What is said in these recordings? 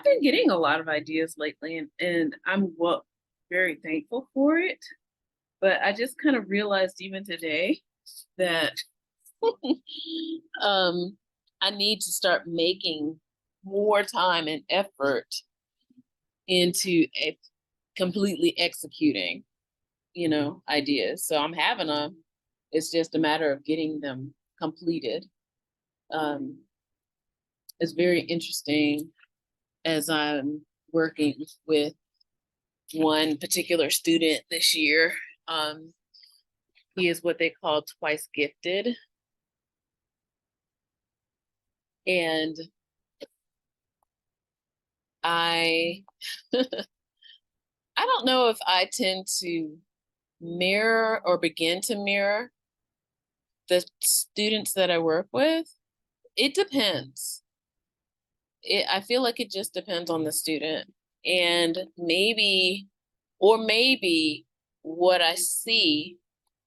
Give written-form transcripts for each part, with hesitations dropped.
been getting a lot of ideas lately, and I'm very thankful for it. But I just kind of realized even today that um, I need to start making more time and effort into completely executing, ideas. So I'm having it's just a matter of getting them completed. Um, it's very interesting as I'm working with one particular student this year. Um, he is what they call twice gifted. And I I don't know if I tend to mirror or begin to mirror the students that I work with. It depends. I feel like it just depends on the student. And maybe what I see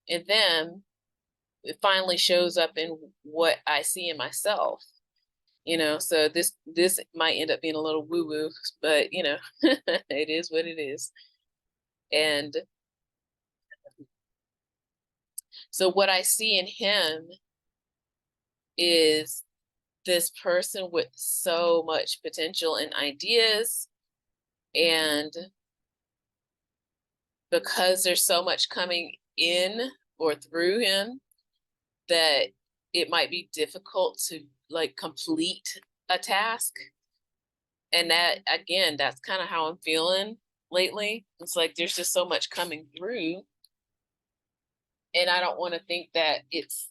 in them, it finally shows up in what I see in myself. So this might end up being a little woo woo, but it is what it is. And so what I see in him is this person with so much potential and ideas, and because there's so much coming in or through him, that it might be difficult to like complete a task. And that, again, that's kind of how I'm feeling lately. It's like there's just so much coming through, and I don't want to think that it's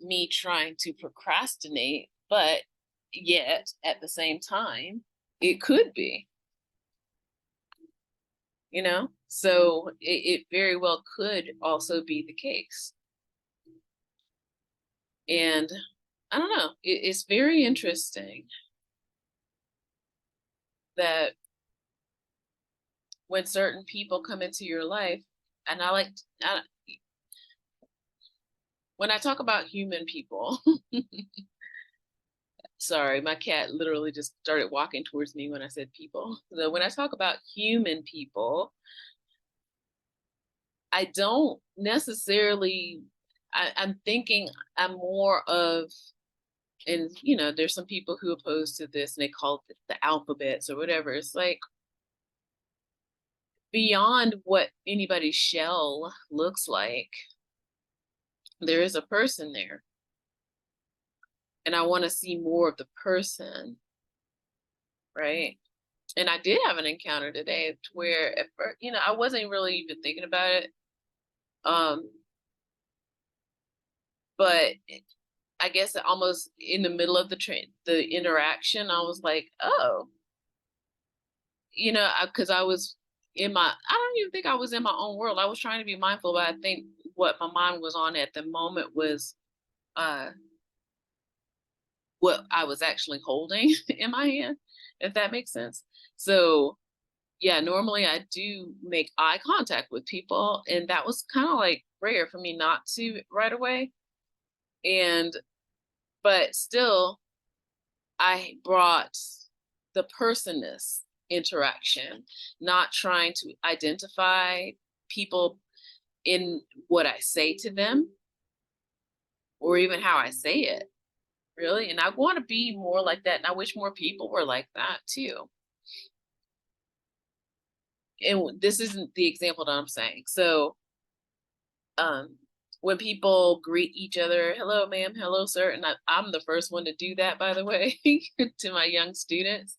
me trying to procrastinate, but yet at the same time it could be, so it very well could also be the case. And I don't know, it's very interesting that when certain people come into your life, and when I talk about human people, sorry, my cat literally just started walking towards me when I said people. So when I talk about human people, I don't necessarily, I'm thinking I'm more of, and there's some people who oppose to this and they call it the alphabets or whatever. It's like beyond what anybody's shell looks like, there is a person there. And I want to see more of the person, right? And I did have an encounter today where at first, I wasn't really even thinking about it. But I guess almost in the middle of the interaction, I was like, oh, because I was I don't even think I was in my own world. I was trying to be mindful, but I think what my mind was on at the moment was uh, what I was actually holding in my hand, if that makes sense. So yeah, normally I do make eye contact with people, and that was kind of like rare for me not to right away. But still, I brought the personness interaction, not trying to identify people in what I say to them or even how I say it, really. And I want to be more like that. And I wish more people were like that too. And this isn't the example that I'm saying. So, um, when people greet each other, hello, ma'am, hello, sir, and I'm the first one to do that, by the way, to my young students.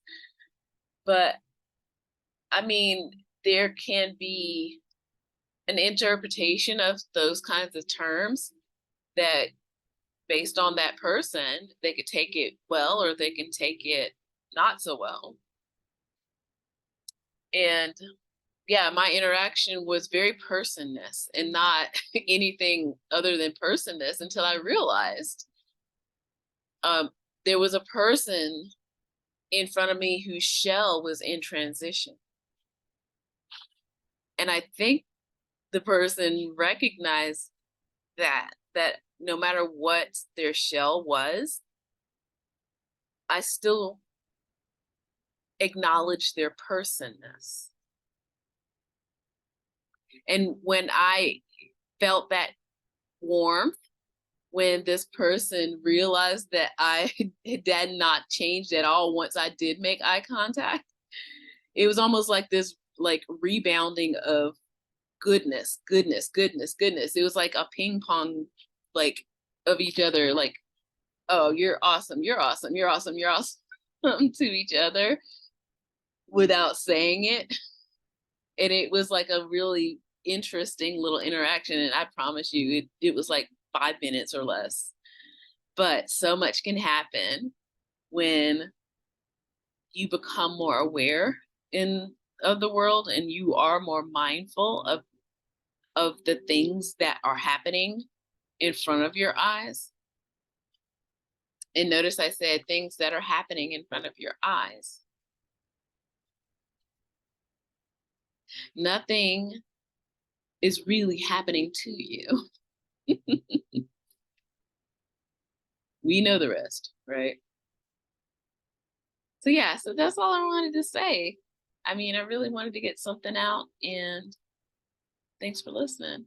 But I mean, there can be an interpretation of those kinds of terms that, based on that person, they could take it well or they can take it not so well. And yeah, my interaction was very personness and not anything other than personness until I realized um, there was a person in front of me whose shell was in transition. And I think the person recognized that no matter what their shell was, I still acknowledge their personness. And when I felt that warmth, when this person realized that I did not changed at all once I did make eye contact, it was almost like this like rebounding of goodness, goodness, goodness, goodness. It was like a ping pong like of each other, like, oh, you're awesome, you're awesome, you're awesome, you're awesome to each other without saying it. And it was like a really interesting little interaction. And I promise you, it was like 5 minutes or less. But so much can happen when you become more aware in of the world and you are more mindful of the things that are happening in front of your eyes. And notice I said things that are happening in front of your eyes. Nothing is really happening to you. We know the rest, right? So yeah, so that's all I wanted to say. I mean, I really wanted to get something out, and thanks for listening.